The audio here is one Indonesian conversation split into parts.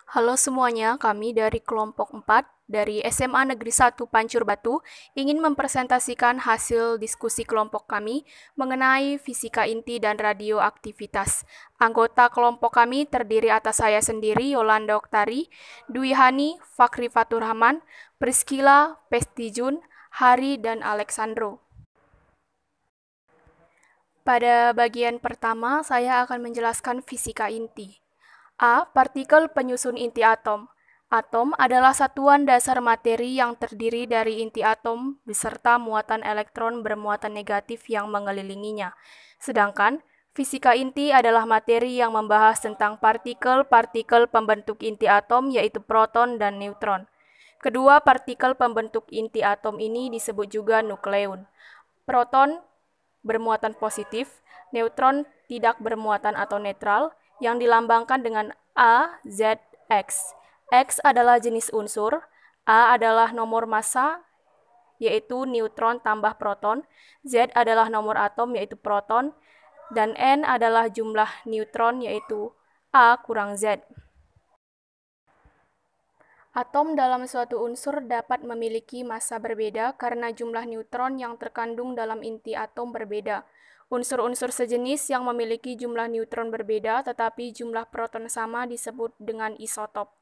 Halo semuanya, kami dari kelompok 4 dari SMA Negeri 1 Pancur Batu ingin mempresentasikan hasil diskusi kelompok kami mengenai fisika inti dan radioaktivitas. Anggota kelompok kami terdiri atas saya sendiri, Yolanda Oktari, Dwi Hani, Fakri Faturrahman, Priscila, Pestijun, Hari, dan Alexandro. Pada bagian pertama, saya akan menjelaskan fisika inti. A. Partikel penyusun inti atom. Atom adalah satuan dasar materi yang terdiri dari inti atom beserta muatan elektron bermuatan negatif yang mengelilinginya. Sedangkan, fisika inti adalah materi yang membahas tentang partikel-partikel pembentuk inti atom yaitu proton dan neutron. Kedua partikel pembentuk inti atom ini disebut juga nukleon. Proton bermuatan positif, neutron tidak bermuatan atau netral, yang dilambangkan dengan A, Z, X. X adalah jenis unsur, A adalah nomor massa, yaitu neutron tambah proton, Z adalah nomor atom, yaitu proton, dan N adalah jumlah neutron, yaitu A kurang Z. Atom dalam suatu unsur dapat memiliki massa berbeda karena jumlah neutron yang terkandung dalam inti atom berbeda. Unsur-unsur sejenis yang memiliki jumlah neutron berbeda tetapi jumlah proton sama disebut dengan isotop.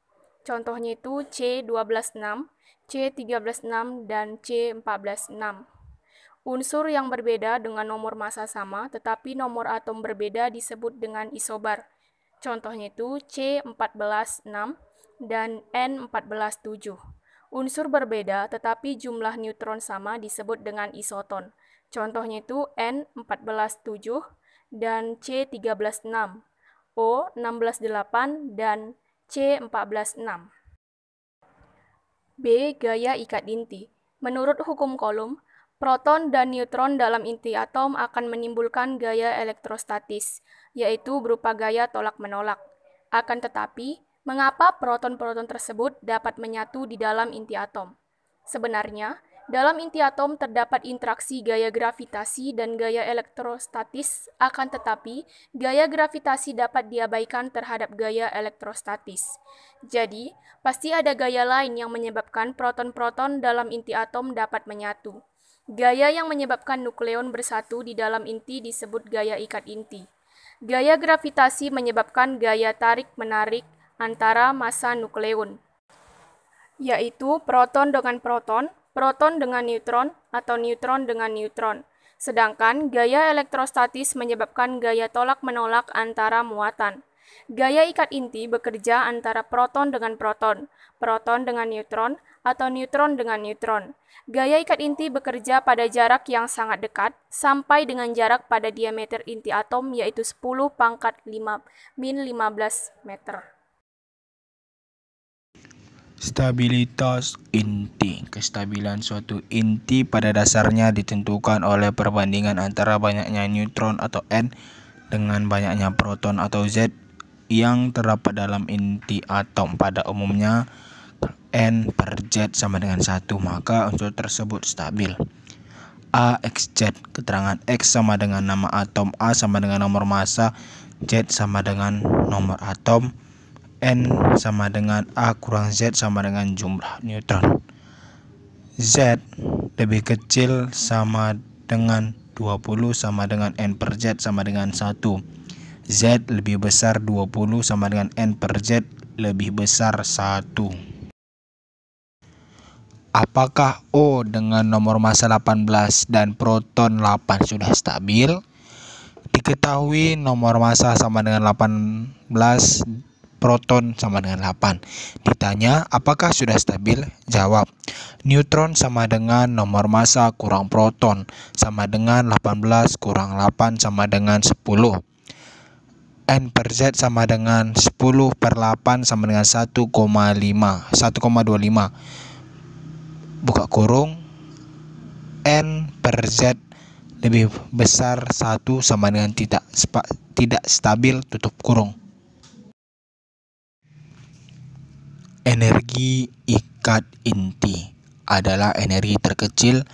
Contohnya itu C12,6, C13,6, dan C14,6. Unsur yang berbeda dengan nomor massa sama tetapi nomor atom berbeda disebut dengan isobar. Contohnya itu C14,6 dan N14,7. Unsur berbeda tetapi jumlah neutron sama disebut dengan isoton. Contohnya itu N14,7 dan C13,6, O16,8 dan C14,6. B. Gaya ikat inti. Menurut hukum Coulomb, proton dan neutron dalam inti atom akan menimbulkan gaya elektrostatis, yaitu berupa gaya tolak-menolak. Akan tetapi, mengapa proton-proton tersebut dapat menyatu di dalam inti atom? Sebenarnya, dalam inti atom terdapat interaksi gaya gravitasi dan gaya elektrostatis, akan tetapi gaya gravitasi dapat diabaikan terhadap gaya elektrostatis. Jadi, pasti ada gaya lain yang menyebabkan proton-proton dalam inti atom dapat menyatu. Gaya yang menyebabkan nukleon bersatu di dalam inti disebut gaya ikat inti. Gaya gravitasi menyebabkan gaya tarik-menarik antara massa nukleon, yaitu proton dengan proton, proton dengan neutron, atau neutron dengan neutron. Sedangkan gaya elektrostatis menyebabkan gaya tolak-menolak antara muatan. Gaya ikat inti bekerja antara proton dengan proton, proton dengan neutron, atau neutron dengan neutron. Gaya ikat inti bekerja pada jarak yang sangat dekat, sampai dengan jarak pada diameter inti atom yaitu 10⁻⁵ min 15 meter. Stabilitas inti. Kestabilan suatu inti pada dasarnya ditentukan oleh perbandingan antara banyaknya neutron atau N dengan banyaknya proton atau Z yang terdapat dalam inti atom. Pada umumnya N per Z sama dengan 1, maka unsur tersebut stabil. A X Z. Keterangan X sama dengan nama atom, A sama dengan nomor massa, Z sama dengan nomor atom, N sama dengan A kurang Z sama dengan jumlah neutron. Z lebih kecil sama dengan 20 sama dengan N per Z sama dengan 1. Z lebih besar 20 sama dengan N per Z lebih besar 1. Apakah O dengan nomor massa 18 dan proton 8 sudah stabil? Diketahui nomor massa sama dengan 18, proton sama dengan 8. Ditanya, apakah sudah stabil? Jawab, neutron sama dengan nomor massa kurang proton sama dengan 18 kurang 8 sama dengan 10. N per Z sama dengan 10 per 8 sama dengan 1,25. Buka kurung, N per Z lebih besar 1 sama dengan tidak stabil, tutup kurung. Energi ikat inti adalah energi terkecil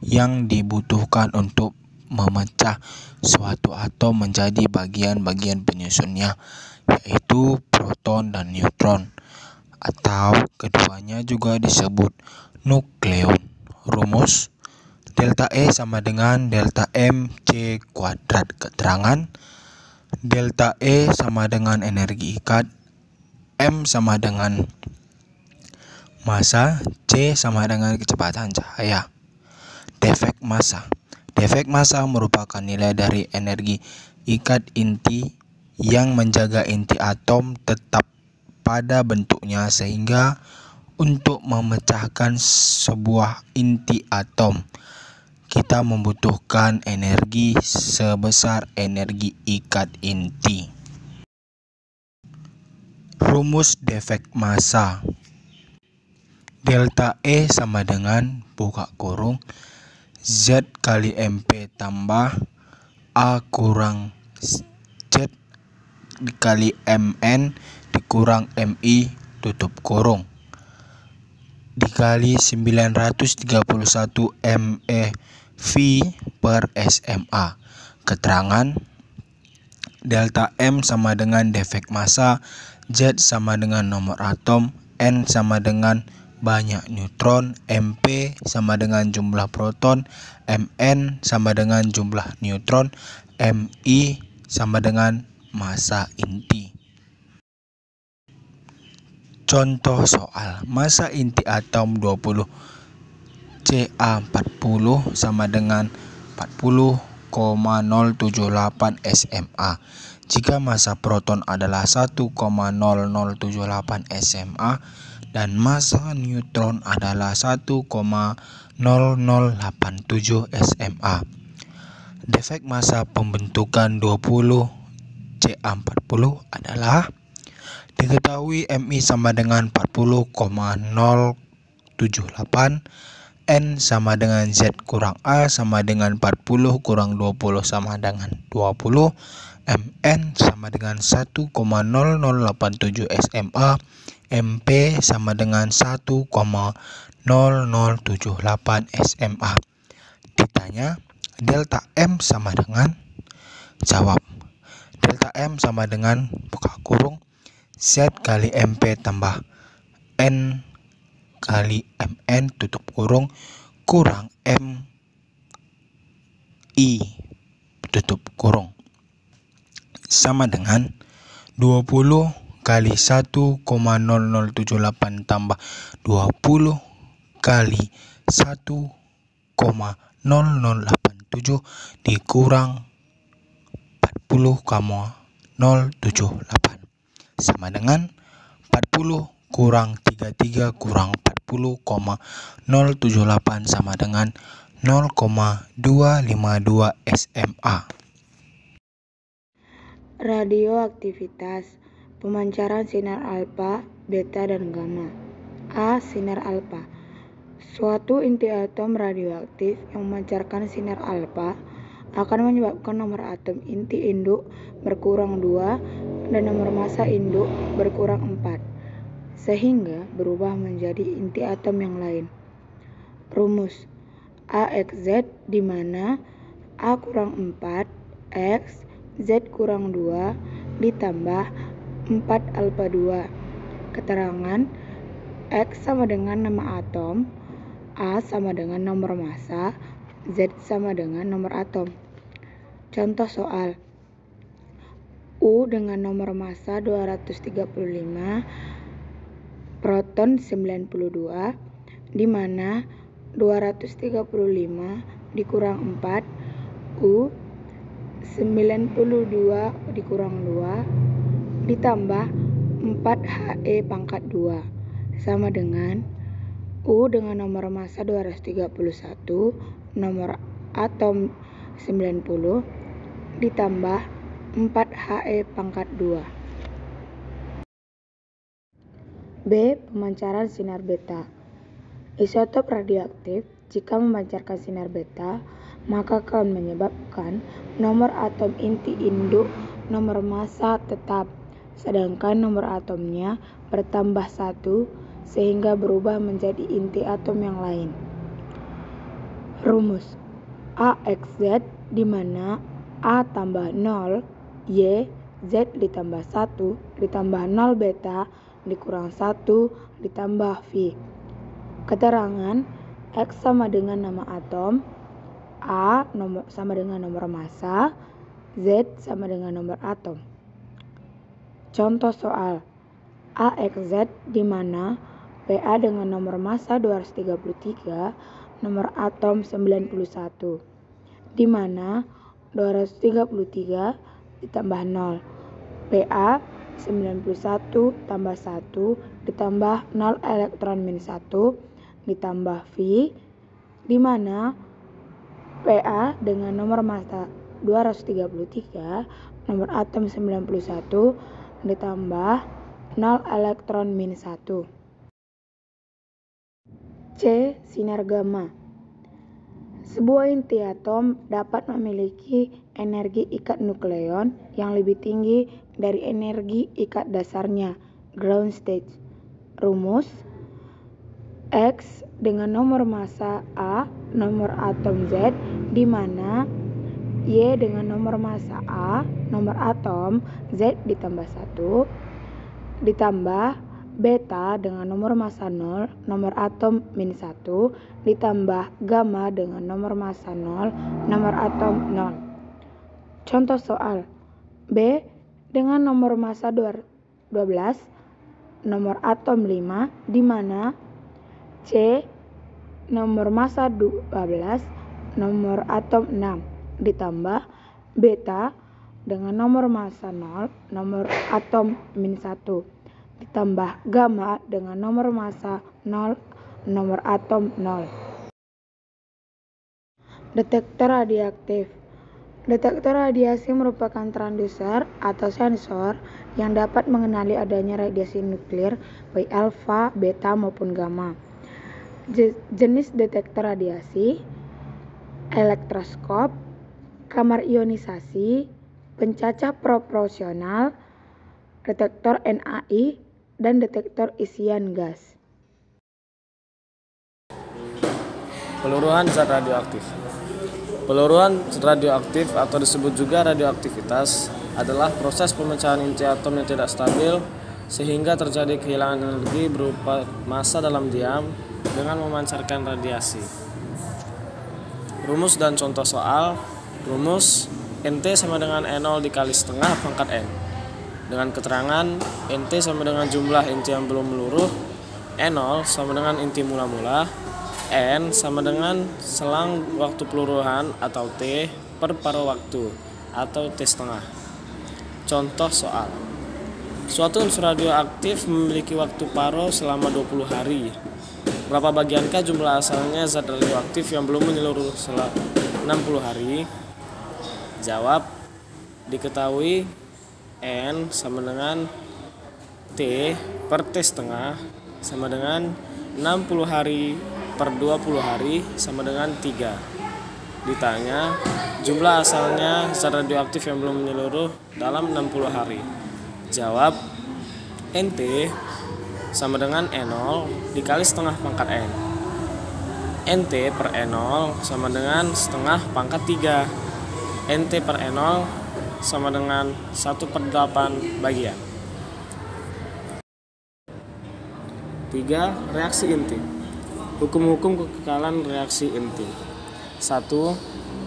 yang dibutuhkan untuk memecah suatu atom menjadi bagian-bagian penyusunnya, yaitu proton dan neutron. atau keduanya juga disebut nukleon. Rumus delta E sama dengan delta M C kuadrat. Keterangan delta E sama dengan energi ikat, M sama dengan massa, C sama dengan kecepatan cahaya. Defek massa. Defek massa merupakan nilai dari energi ikat inti yang menjaga inti atom tetap pada bentuknya, sehingga untuk memecahkan sebuah inti atom kita membutuhkan energi sebesar energi ikat inti. Rumus defek massa. Delta E sama dengan buka kurung Z kali MP tambah A kurang Z dikali MN dikurang MI tutup kurung dikali 931 MeV per SMA. Keterangan delta M sama dengan defek massa, Z sama dengan nomor atom, N sama dengan banyak neutron, MP sama dengan jumlah proton, Mn sama dengan jumlah neutron, Mi sama dengan massa inti. Contoh soal, massa inti atom 20 Ca40 sama dengan 40,078 SMA. Jika massa proton adalah 1,0078 SMA dan massa neutron adalah 1,0087 SMA. Defek massa pembentukan 20 Ca40 adalah diketahui Mi sama dengan 40,078, N sama dengan Z kurang A sama dengan 40 kurang 20 sama dengan 20, Mn sama dengan 1,0087 SMA, MP sama dengan 1,0078 SMA. Ditanya delta M sama dengan, jawab delta M sama dengan buka kurung Z kali MP tambah N kali Mn tutup kurung kurang Mi tutup kurung sama dengan 20 kali 1,0078 tambah 20 kali 1,0087 dikurang 40,078 sama dengan 40 kurang 33 kurang 40,078 sama dengan 0,252 SMA. Radioaktivitas, pemancaran sinar alfa, beta, dan gamma. A. Sinar alfa. Suatu inti atom radioaktif yang memancarkan sinar alfa akan menyebabkan nomor atom inti induk berkurang 2 dan nomor massa induk berkurang 4, sehingga berubah menjadi inti atom yang lain. Rumus AXZ, di mana A kurang 4 X Z kurang 2 ditambah 4 alfa 2. Keterangan X sama dengan nama atom, A sama dengan nomor massa, Z sama dengan nomor atom. Contoh soal, U dengan nomor massa 235, proton 92, di mana 235 dikurang 4, U 92 dikurang 2 ditambah 4He pangkat 2 sama dengan U dengan nomor massa 231, nomor atom 90 ditambah 4He pangkat 2. B. Pemancaran sinar beta. Isotop radioaktif jika memancarkan sinar beta maka akan menyebabkan nomor atom inti induk nomor massa tetap, sedangkan nomor atomnya bertambah 1 sehingga berubah menjadi inti atom yang lain. Rumus AXZ, di mana A tambah 0 Y, Z ditambah 1 ditambah 0 beta dikurang 1 ditambah V. Keterangan X sama dengan nama atom, A sama dengan nomor massa, Z sama dengan nomor atom. Contoh soal AXZ di mana PA dengan nomor massa 233, nomor atom 91, di mana 233 ditambah 0, PA 91 tambah 1 ditambah 0 elektron min 1 ditambah V, di mana PA dengan nomor massa 233, nomor atom 91 ditambah 0 elektron min 1. C. Sinar gamma. Sebuah inti atom dapat memiliki energi ikat nukleon yang lebih tinggi dari energi ikat dasarnya, ground state. Rumus: X dengan nomor massa A, nomor atom Z, di mana Y dengan nomor massa A, nomor atom Z ditambah 1, ditambah beta dengan nomor massa 0, nomor atom min 1, ditambah gamma dengan nomor massa 0, nomor atom 0. Contoh soal B dengan nomor massa 12, nomor atom 5, di mana C nomor massa 12, nomor atom 6, ditambah beta dengan nomor massa 0, nomor atom min 1, ditambah gamma dengan nomor massa 0, nomor atom 0. Detektor radioaktif. Detektor radiasi merupakan transduser atau sensor yang dapat mengenali adanya radiasi nuklir baik alfa, beta maupun gamma. Jenis detektor radiasi: elektroskop, kamar ionisasi, pencacah proporsional, detektor NAI, dan detektor isian gas. Peluruhan zat radioaktif. Peluruhan radioaktif atau disebut juga radioaktivitas adalah proses pemecahan inti atom yang tidak stabil sehingga terjadi kehilangan energi berupa massa dalam diam dengan memancarkan radiasi. Rumus dan contoh soal. Rumus: NT sama dengan N0 dikali setengah pangkat N. Dengan keterangan NT sama dengan jumlah inti yang belum meluruh, N0 sama dengan inti mula-mula, N sama dengan selang waktu peluruhan atau T per paruh waktu atau T setengah. Contoh soal. Suatu unsur radioaktif memiliki waktu paruh selama 20 hari. Berapa bagiankah jumlah asalnya zat radioaktif yang belum menyeluruh selama 60 hari? Jawab: diketahui N sama dengan T per T setengah sama dengan 60 hari per 20 hari sama dengan 3. Ditanya jumlah asalnya zat radioaktif yang belum menyeluruh dalam 60 hari. Jawab: NT sama dengan N0 dikali setengah pangkat N. NT per N0 sama dengan setengah pangkat 3. NT per N0 sama dengan 1/8 bagian. 3. Reaksi inti. Hukum-hukum kekekalan reaksi inti. 1.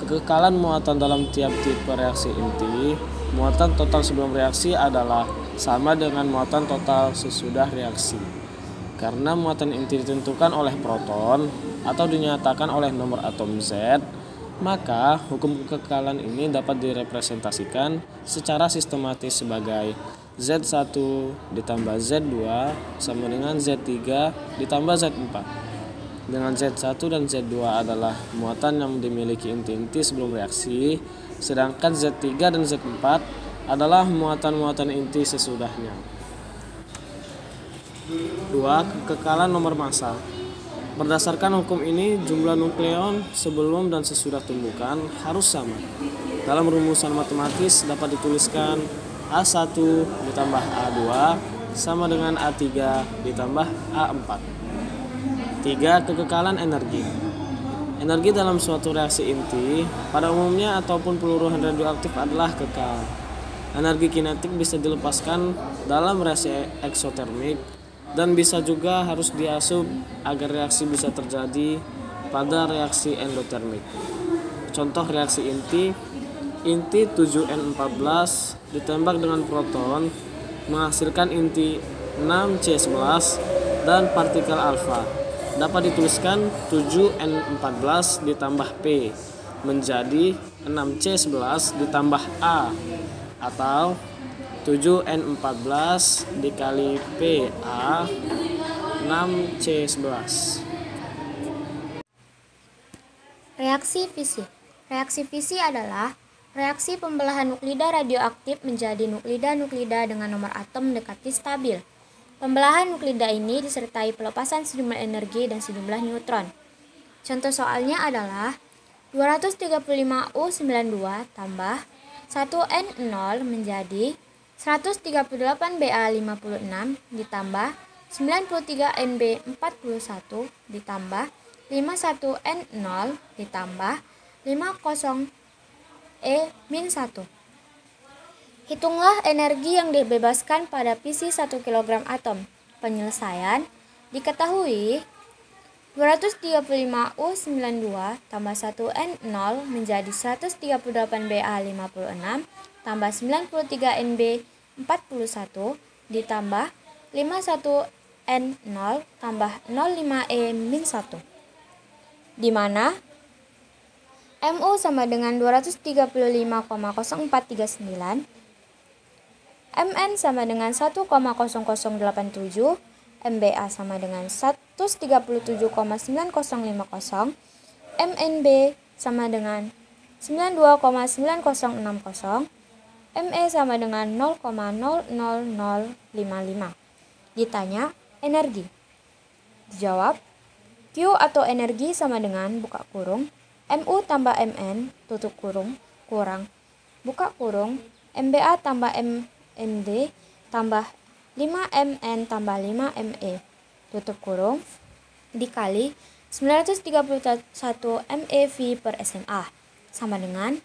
Kekekalan muatan dalam tiap tipe reaksi inti. Muatan total sebelum reaksi adalah sama dengan muatan total sesudah reaksi. Karena muatan inti ditentukan oleh proton atau dinyatakan oleh nomor atom Z, maka hukum kekekalan ini dapat direpresentasikan secara sistematis sebagai Z1 ditambah Z2 sama dengan Z3 ditambah Z4. Dengan Z1 dan Z2 adalah muatan yang dimiliki inti-inti sebelum reaksi, sedangkan Z3 dan Z4 adalah muatan-muatan inti sesudahnya. 2. Kekekalan nomor massa. Berdasarkan hukum ini, jumlah nukleon sebelum dan sesudah tumbukan harus sama. Dalam rumusan matematis dapat dituliskan A1 ditambah A2 sama dengan A3 ditambah A4. 3. Kekekalan energi. Energi dalam suatu reaksi inti pada umumnya ataupun peluruhan radioaktif adalah kekal. Energi kinetik bisa dilepaskan dalam reaksi eksotermik dan bisa juga harus diasup agar reaksi bisa terjadi pada reaksi endotermik. Contoh reaksi inti 7N14 ditembak dengan proton menghasilkan inti 6C11 dan partikel alfa. Dapat dituliskan 7N14 ditambah P menjadi 6C11 ditambah A, atau 7N14 dikali PA 6C11. Reaksi fisi. Reaksi fisi adalah reaksi pembelahan nuklida radioaktif menjadi nuklida-nuklida dengan nomor atom mendekati stabil. Pembelahan nuklida ini disertai pelepasan sejumlah energi dan sejumlah neutron. Contoh soalnya adalah 235U92 tambah 1N0 menjadi 138Ba56 ditambah 93NB41 ditambah 51N0 ditambah 50E-1. Hitunglah energi yang dibebaskan pada fisi 1 kg atom. Penyelesaian diketahui 235U92 tambah 1N0 menjadi 138Ba56 tambah 93NB41 ditambah 51N0 tambah 05E-1, di mana Mu sama dengan 235,0439, Mn sama dengan 1,0087, Mba sama dengan 137,9050, Mnb sama dengan 92,9060, Me sama dengan 0,00055. Ditanya energi. Dijawab, Q atau energi sama dengan buka kurung Mu tambah Mn tutup kurung kurang buka kurung Mba tambah Mnd tambah 5Mn tambah 5Me tutup kurung dikali 931 MeV per SMA sama dengan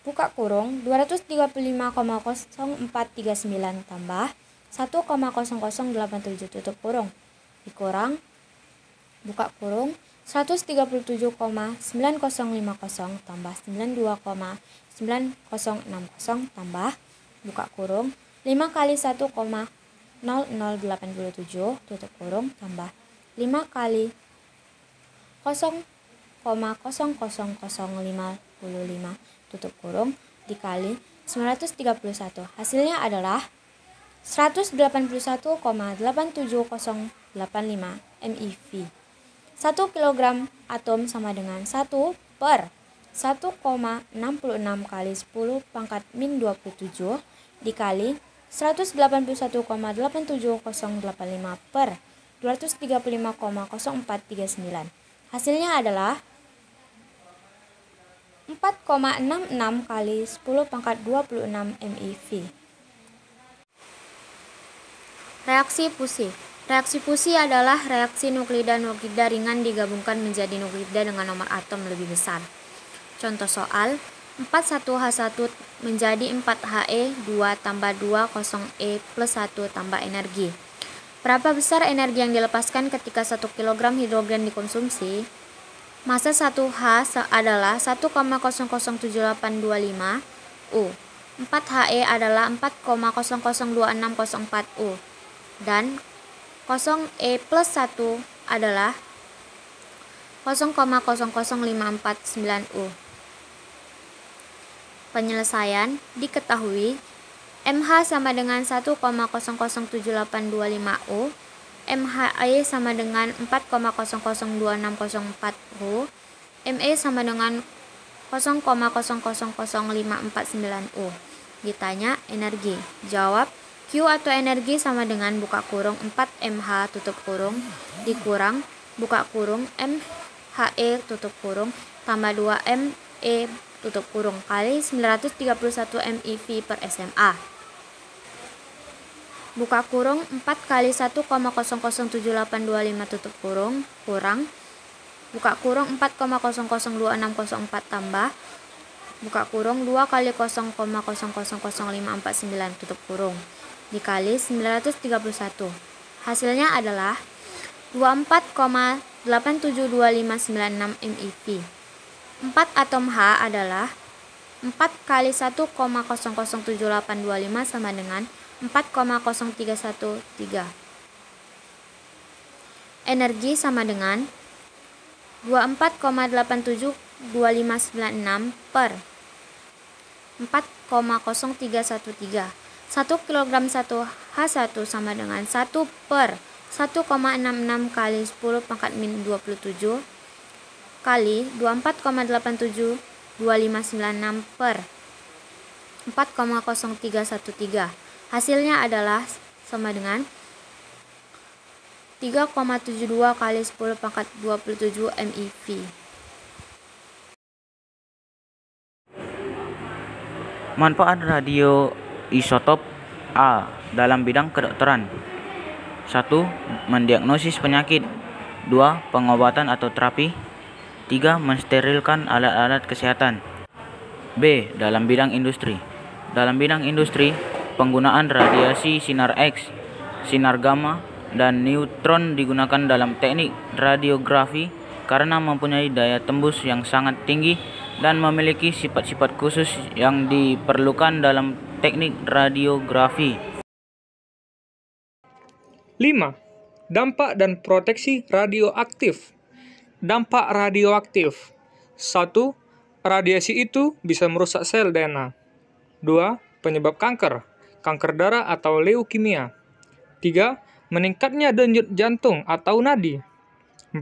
buka kurung 235,0439 tambah 1,0087 tutup kurung dikurang buka kurung 137,9050 tambah 92,9060 tambah buka kurung 5 kali 1,0087 tutup kurung tambah 5 kali 0,00055 tutup kurung dikali 931. Hasilnya adalah 181,87085 MeV. 1 kg atom sama dengan 1 per 1,66 kali 10 pangkat min 27 dikali 181,87085 per 235,0439. Hasilnya adalah 4,66 kali 10 pangkat 26 MeV. Reaksi fusi. Reaksi fusi adalah reaksi nuklida-nuklida ringan digabungkan menjadi nuklida dengan nomor atom lebih besar. Contoh soal, 41H1 menjadi 4He2 tambah 20E plus 1 tambah energi. Berapa besar energi yang dilepaskan ketika 1 kg hidrogen dikonsumsi? Massa 1H adalah 1,00785 U. 4He adalah 4,002604 U. Dan 0E plus 1 adalah 0,00549 U. Penyelesaian diketahui MH sama dengan 1,007825 U, MHE sama dengan 4,002604 U, ME sama dengan 0,000549 U. Ditanya energi. Jawab, Q atau energi sama dengan buka kurung 4mH tutup kurung dikurang buka kurung MHE tutup kurung tambah 2ME tutup kurung kali 931 MeV per SMA. Buka kurung 4 kali 1,007825 tutup kurung kurang buka kurung 4,002604 tambah buka kurung 2 kali 0,00000549 tutup kurung dikali 931. Hasilnya adalah 24,872596 MeV. 4 atom H adalah 4 kali 1,007825 sama dengan 4,0313. Energi sama dengan 24,872596 per 4,0313. 1 kg 1H1 sama dengan 1 per 1,66 kali 10 pangkat min 27 kali 24,872596 per 4,0313. Hasilnya adalah sama dengan 3,72 kali 10 pangkat 27 MeV. Manfaat radioisotop A dalam bidang kedokteran. 1. Mendiagnosis penyakit. 2. Pengobatan atau terapi. 3. Mensterilkan alat-alat kesehatan. B. Dalam bidang industri. Dalam bidang industri, penggunaan radiasi sinar X, sinar gamma, dan neutron digunakan dalam teknik radiografi karena mempunyai daya tembus yang sangat tinggi dan memiliki sifat-sifat khusus yang diperlukan dalam teknik radiografi. 5. Dampak dan proteksi radioaktif. Dampak radioaktif. 1. Radiasi itu bisa merusak sel DNA. 2. Penyebab kanker, kanker darah atau leukemia. 3. Meningkatnya denyut jantung atau nadi. 4.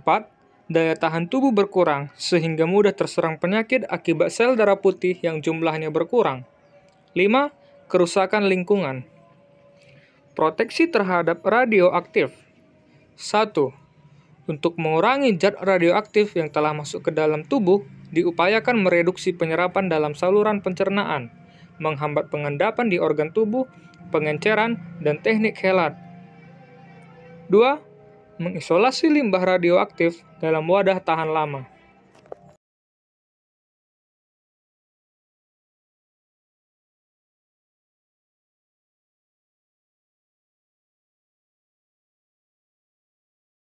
Daya tahan tubuh berkurang sehingga mudah terserang penyakit akibat sel darah putih yang jumlahnya berkurang. 5. Kerusakan lingkungan. Proteksi terhadap radioaktif. 1. Untuk mengurangi zat radioaktif yang telah masuk ke dalam tubuh, diupayakan mereduksi penyerapan dalam saluran pencernaan, menghambat pengendapan di organ tubuh, pengenceran, dan teknik helat. 2. Mengisolasi limbah radioaktif dalam wadah tahan lama.